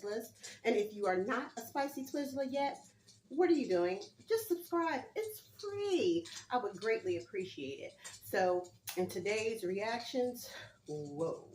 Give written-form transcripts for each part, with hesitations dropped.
Twizzlers. And if you are not a spicy Twizzler yet, what are you doing? Just subscribe. It's free. I would greatly appreciate it. So in today's reactions, whoa.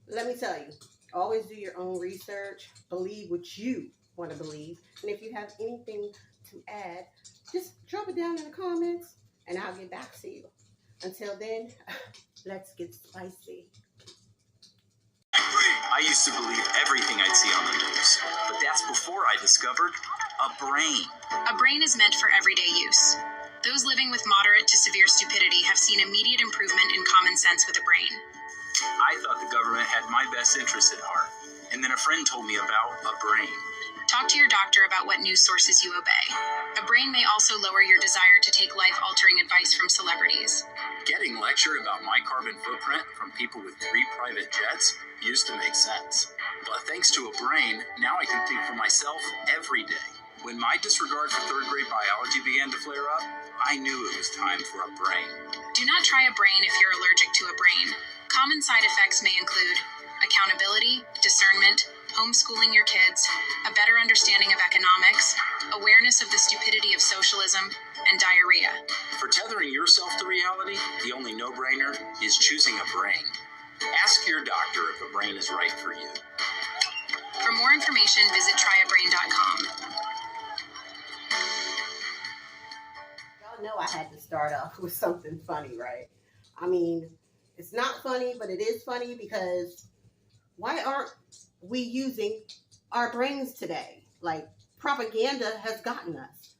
Let me tell you, always do your own research. Believe what you want to believe. And if you have anything to add, just drop it down in the comments and I'll get back to you. Until then, let's get spicy. I used to believe everything I'd see on the news, but that's before I discovered a brain. A brain is meant for everyday use. Those living with moderate to severe stupidity have seen immediate improvement in common sense with a brain. I thought the government had my best interests at heart, and then a friend told me about a brain. Talk to your doctor about what news sources you obey. A brain may also lower your desire to take life-altering advice from celebrities. Getting lectured about my carbon footprint from people with 3 private jets used to make sense. But thanks to a brain, now I can think for myself every day. When my disregard for 3rd grade biology began to flare up, I knew it was time for a brain. Do not try a brain if you're allergic to a brain. Common side effects may include accountability, discernment, homeschooling your kids, a better understanding of economics, awareness of the stupidity of socialism, and diarrhea. For tethering yourself to reality, the only no-brainer is choosing a brain. Ask your doctor if a brain is right for you. For more information, visit tryabrain.com. Y'all know I had to start off with something funny, right? I mean, it's not funny, but it is funny because why aren't we using our brains today? Like, propaganda has gotten us.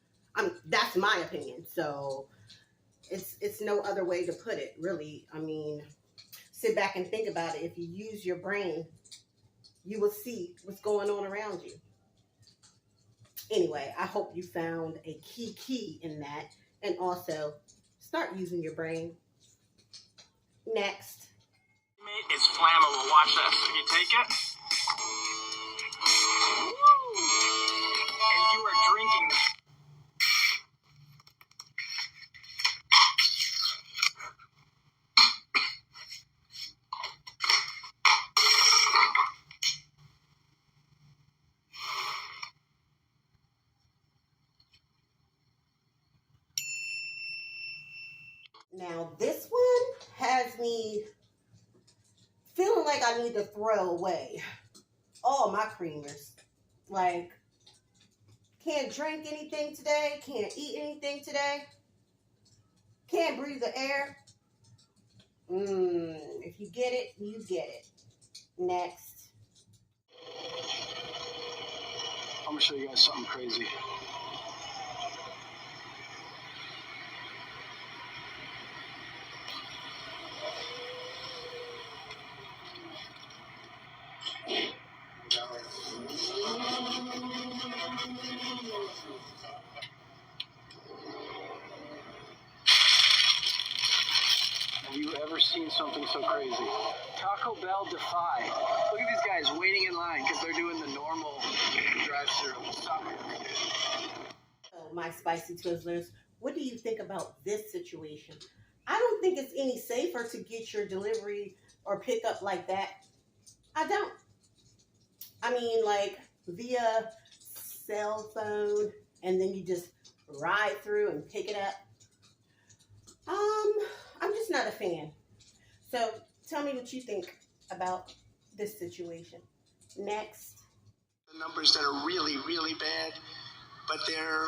That's my opinion. So it's no other way to put it, really. I mean, sit back and think about it. If you use your brain, you will see what's going on around you. Anyway, I hope you found a key in that. And also, start using your brain. Next. It's flammable. Watch this. If you take it, and you are drinking. Now, this one has me feeling like I need to throw away all my creamers. Like, can't drink anything today, can't eat anything today, can't breathe the air. If you get it, you get it. Next. I'm gonna show you guys something crazy. Have you ever seen something so crazy? Taco Bell Defy. Look at these guys waiting in line because they're doing the normal drive-thru. Oh, my spicy Twizzlers, what do you think about this situation? I don't think it's any safer to get your delivery or pickup like that. I don't. I mean, like, via cell phone, and then you just ride through and pick it up. I'm just not a fan. So tell me what you think about this situation. Next. The numbers that are really, really bad, but they're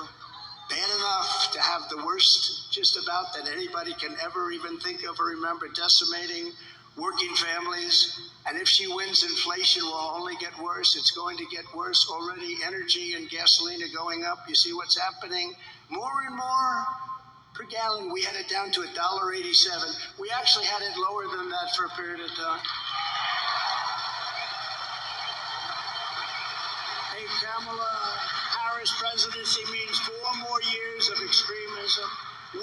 bad enough to have the worst just about that anybody can ever even think of or remember, decimating working families. And if she wins, inflation will only get worse. It's going to get worse already. Energy and gasoline are going up. You see what's happening more and more per gallon. We had it down to $1.87. We actually had it lower than that for a period of time. Hey, Kamala Harris presidency means 4 more years of extremism,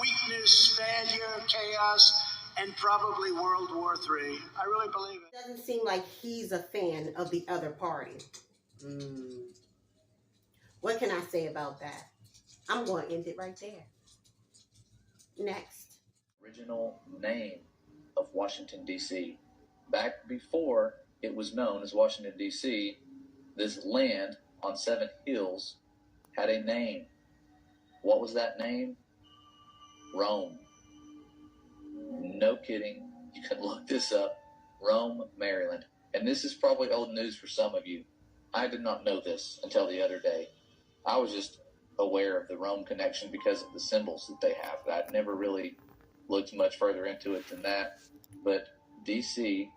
weakness, failure, chaos, and probably World War III. I really believe it. Doesn't seem like he's a fan of the other party. What can I say about that? I'm going to end it right there. Next. Original name of Washington, D.C. Back before it was known as Washington, D.C., this land on 7 hills had a name. What was that name? Rome. No kidding. You can look this up. Rome, Maryland. And this is probably old news for some of you. I did not know this until the other day. I was just aware of the Rome connection because of the symbols that they have. I'd never really looked much further into it than that. But D.C.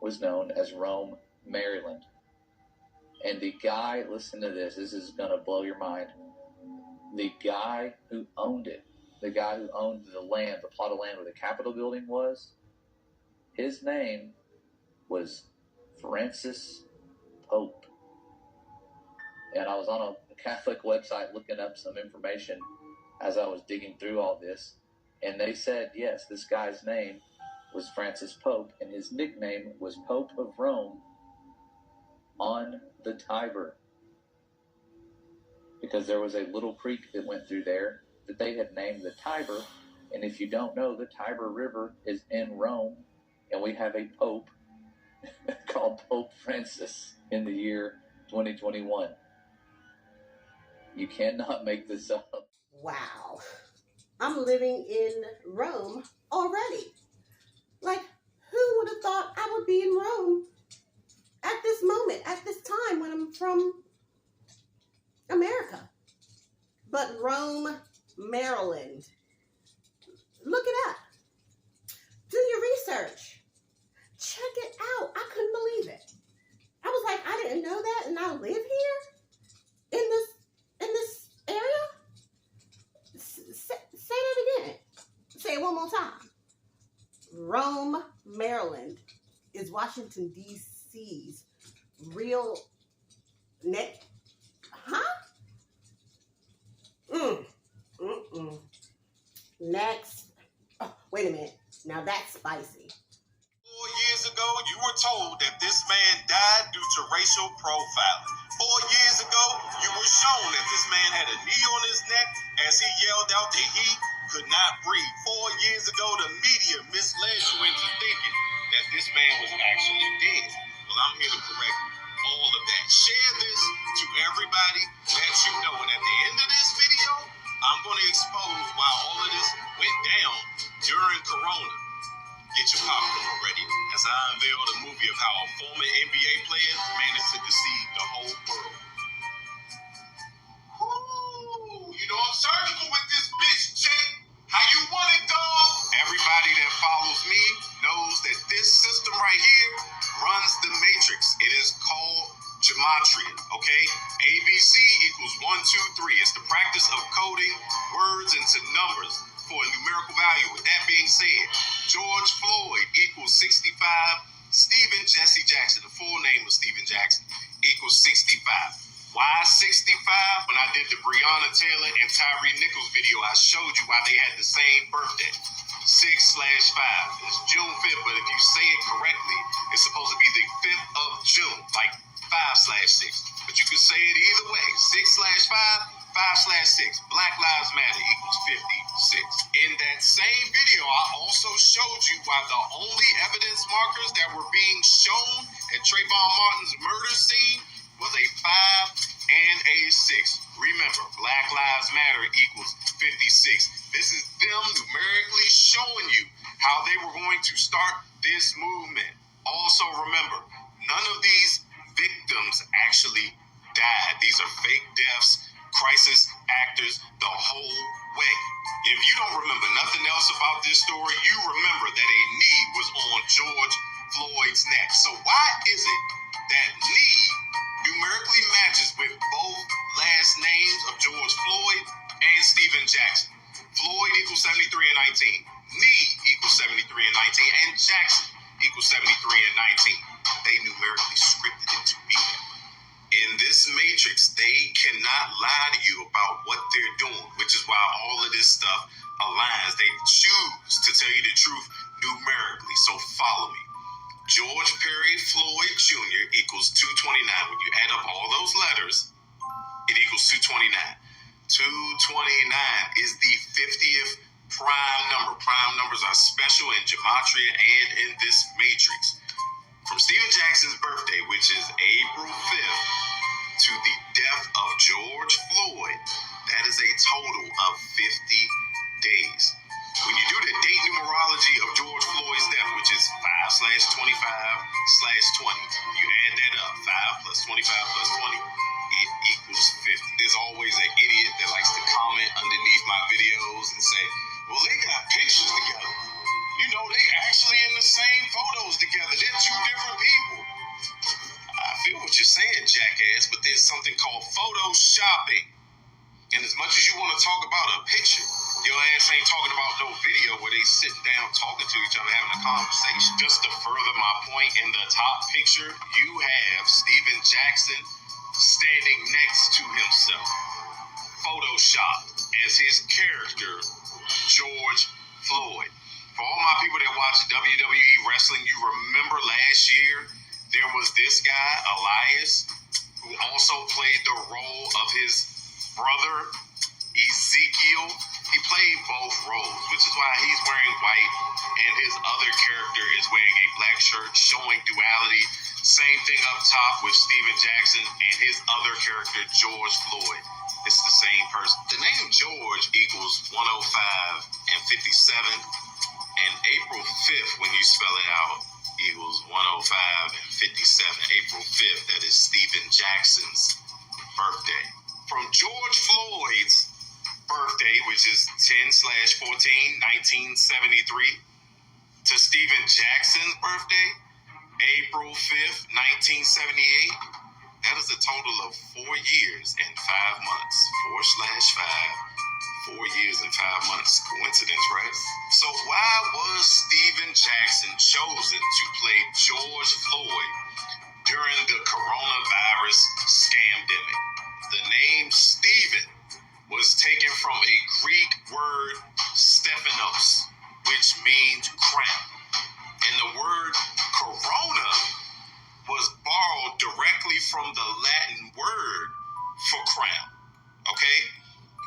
was known as Rome, Maryland. And the guy, listen to this, this is going to blow your mind. The guy who owned it, the guy who owned the land, the plot of land where the Capitol building was, his name was Francis Pope. And I was on a Catholic website looking up some information as I was digging through all this. And they said, yes, this guy's name was Francis Pope, and his nickname was Pope of Rome on the Tiber. Because there was a little creek that went through there that they had named the Tiber. And if you don't know, the Tiber River is in Rome, and we have a pope called Pope Francis in the year 2021. You cannot make this up. Wow. I'm living in Rome already. Like, who would have thought I would be in Rome at this moment, at this time when I'm from America? But Rome, Maryland. Look it up. Do your research. Check it out. I couldn't believe it. I was like, I didn't know that, and I live here in this area. Say that again. Say it one more time. Rome, Maryland is Washington, D.C.'s real net. Huh? Next. Oh, wait a minute. Now that's spicy. 4 years ago, you were told that this man died due to racial profiling. 4 years ago, you were shown that this man had a knee on his neck as he yelled out that he could not breathe. 4 years ago, the media misled you into thinking that this man was actually dead. Well, I'm here to correct all of that. Share this to everybody that you know. And at the end of this video, I'm going to expose why all of this went down during Corona. Get your popcorn ready as I unveil the movie of how a former NBA player managed to deceive the whole world. Woo! You know I'm surgical with this bitch, Jake. How you want it, dog? Everybody that follows me knows that this system right here runs the matrix. It is called gematria, okay? ABC equals 1, 2, 3. It's the practice of coding words into numbers for a numerical value. With that being said, George Floyd equals 65. Stephen Jesse Jackson, the full name of Stephen Jackson, equals 65. Why 65? When I did the Breonna Taylor and Tyree Nichols video, I showed you why they had the same birthday. 6/5. It's June 5th, but if you say it correctly, it's supposed to be the 5th of June, like 5/6. But you can say it either way. 6/5, 5/6. Black Lives Matter equals 56. In that same video, I also showed you why the only evidence markers that were being shown at Trayvon Martin's murder scene was a 5 and a 6. Remember, Black Lives Matter equals 56. This is them numerically showing you how they were going to start this movement. Also remember, none of these victims actually died. These are fake deaths, crisis actors, the whole way. If you don't remember nothing else about this story, you remember that a knee was on George Floyd's neck. So why is it that knee numerically matches with both last names of George Floyd and Stephen Jackson? Floyd equals 73 and 19. Knee equals 73 and 19. And Jackson equals 73 and 19. They numerically scripted it to be that way. In this matrix, they cannot lie to you about what they're doing, which is why all of this stuff aligns. They choose to tell you the truth numerically. So follow me. George Perry Floyd Jr. equals 229. When you add up all those letters, it equals 229. 229 is the 50th prime number. Prime numbers are special in gematria and in this matrix. From Stephen Jackson's birthday, which is April 5th, to the death of George Floyd, that is a total of 50 days. When you do the date numerology of George Floyd's death, which is 5/25/20, you add that up, 5 plus 25 plus 20, it equals 50. There's always an idiot that likes to comment underneath my videos and say, well, they got pictures together. You know, they actually in the same photos together. They're two different people. I feel what you're saying, jackass, but there's something called photoshopping. And as much as you want to talk about a picture, your ass ain't talking about no video where they sitting down talking to each other, having a conversation. Just to further my point, in the top picture, you have Steven Jackson standing next to himself, photoshopped as his character, George Floyd. For all my people that watch WWE wrestling, you remember last year, there was this guy, Elias, who also played the role of his brother, Ezekiel. He played both roles, which is why he's wearing white and his other character is wearing a black shirt, showing duality. Same thing up top with Steven Jackson and his other character, George Floyd. It's the same person. The name George equals 105 and 57, and April 5th, when you spell it out, equals 105 and 57. April 5th, that is Steven Jackson's birthday. From George Floyd's birthday, which is 10/14/1973, to Steven Jackson's birthday, April 5th, 1978, that is a total of 4 years and 5 months. 4/5, 4 years and 5 months. Coincidence, right? So why was Steven Jackson chosen to play George Floyd during the coronavirus scamdemic? The name Steven was taken from a Greek word Stephanos, which means crown. And the word corona was borrowed directly from the Latin word for crown. Okay?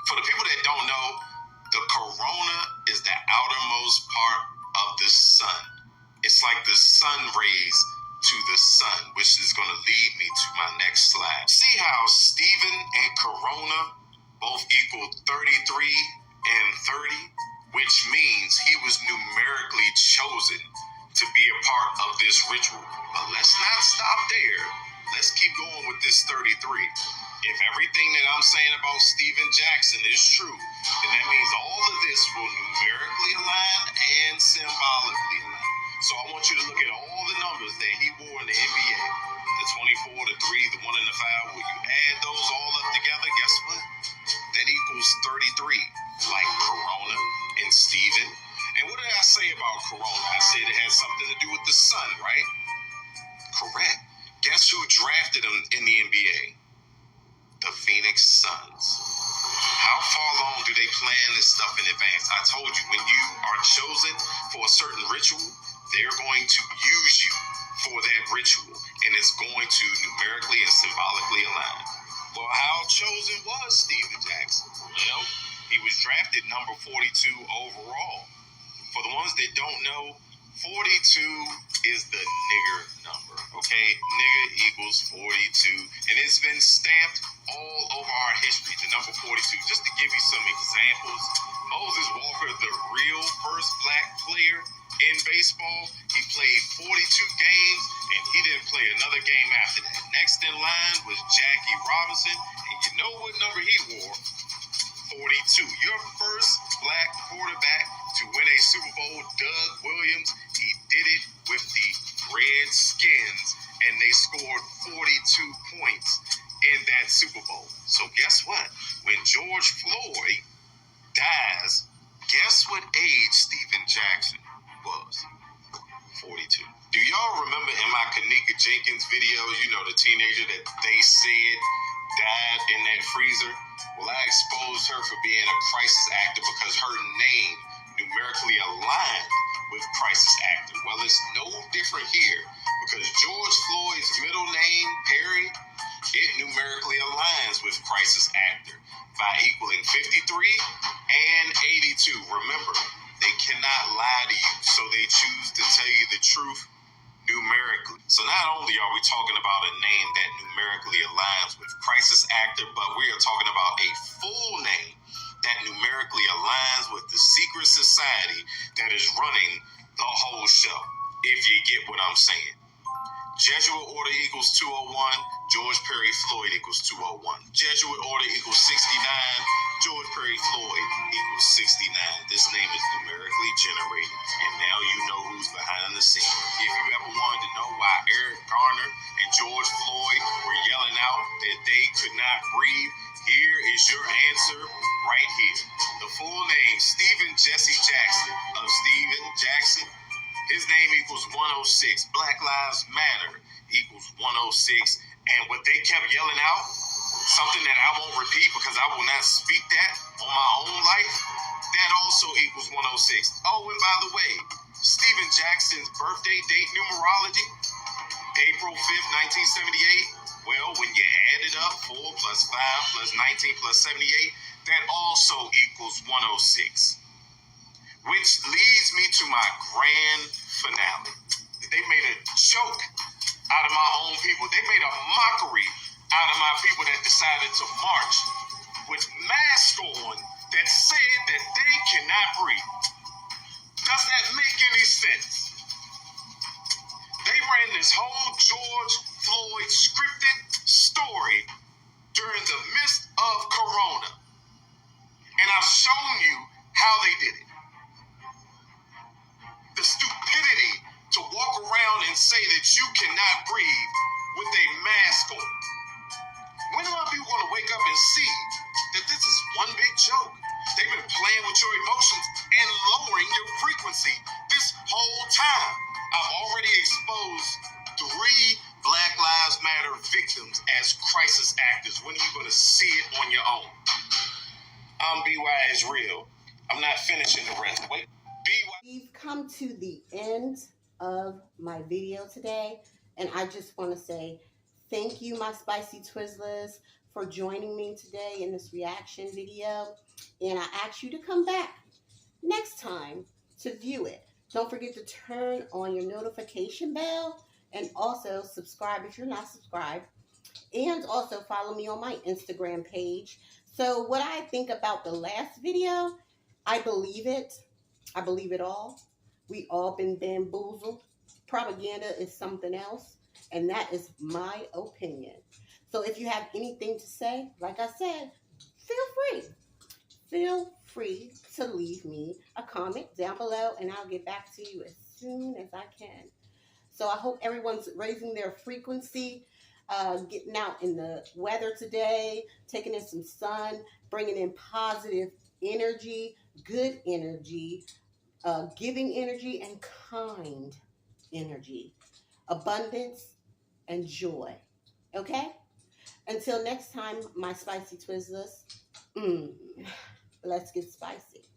For the people that don't know, the corona is the outermost part of the sun. It's like the sun rays to the sun, which is going to lead me to my next slide. See how Steven and corona both equal 33 and 30, which means he was numerically chosen to be a part of this ritual. But let's not stop there. Let's keep going with this 33. If everything that I'm saying about Steven Jackson is true, then that means all of this will numerically align and symbolically align. So I want you to look at all the numbers that he wore in the NBA. The 24, the 3, the 1, and the 5. When you add those all up together, guess what? That equals 33, like Corona and Steven. And what did I say about Corona? I said it has something to do with the sun, right? Correct. Guess who drafted him in the NBA? The Phoenix Suns. How far along do they plan this stuff in advance? I told you, when you are chosen for a certain ritual, they're going to use you for that ritual, and it's going to numerically and symbolically align. Well, how chosen was Steven Jackson? Well, he was drafted number 42 overall. For the ones that don't know, 42 is the nigger number, okay? Nigger equals 42, and it's been stamped all over our history, the number 42. Just to give you some examples, Moses Walker, the real first black player in baseball, he played 42 games, and he didn't play another game after that. Next in line was Jackie Robinson, and you know what number he wore? 42. Your first black quarterback to win a Super Bowl, Doug Williams, he did it with the Redskins, and they scored 42 points in that Super Bowl. So guess what? When George Floyd dies, guess what age Steven Jackson was? 42. Do y'all remember in my Kanika Jenkins videos, you know, the teenager that they said died in that freezer? Well, I exposed her for being a crisis actor because her name numerically aligned with crisis actor. Well, it's no different here because George Floyd's middle name, Perry, it numerically aligns with crisis actor by equaling 53 and 82. Remember, they cannot lie to you, so they choose to tell you the truth numerically. So not only are we talking about a name that numerically aligns with crisis actor, but we are talking about a full name that numerically aligns with the secret society that is running the whole show, if you get what I'm saying. Jesuit order equals 201, George Perry Floyd equals 201. Jesuit order equals 69, George Perry Floyd equals 69. This name is numerically generated, and now you know who's behind the scene. If you ever wanted to know why Eric Garner and George Floyd were yelling out that they could not breathe, here is your answer right here. The full name, Stephen Jesse Jackson of Stephen Jackson. His name equals 106. Black Lives Matter equals 106. And what they kept yelling out, something that I won't repeat because I will not speak that on my own life, that also equals 106. Oh, and by the way, Stephen Jackson's birthday date numerology, April 5th, 1978. Well, when you add it up, 4 plus 5 plus 19 plus 78, that also equals 106. Which leads me to my grand finale. They made a joke out of my own people. They made a mockery out of my people that decided to march with masks on that said that they cannot breathe. Does that make any sense? They ran this whole George Floyd scripted story during the midst of Corona. And I've shown you how they did it. The stupidity to walk around and say that you cannot breathe with a mask on. When are people going to wake up and see that this is one big joke? They've been playing with your emotions and lowering your frequency this whole time. I've already exposed 3 Black Lives Matter victims as crisis actors. When are you going to see it on your own? BY is real. I'm not finishing the rest. Wait. We've come to the end of my video today, and I just want to say thank you, my spicy Twizzlers, for joining me today in this reaction video, and I ask you to come back next time to view it. Don't forget to turn on your notification bell and also subscribe if you're not subscribed, and also follow me on my Instagram page. So what I think about the last video, I believe it. I believe it all. We all been bamboozled. Propaganda is something else, and that is my opinion. So if you have anything to say, like I said, feel free. Feel free to leave me a comment down below, and I'll get back to you as soon as I can. So I hope everyone's raising their frequency, getting out in the weather today, taking in some sun, bringing in positive energy, good energy, giving energy, and kind energy, abundance and joy. Okay? Until next time, my spicy Twizzlers, let's get spicy.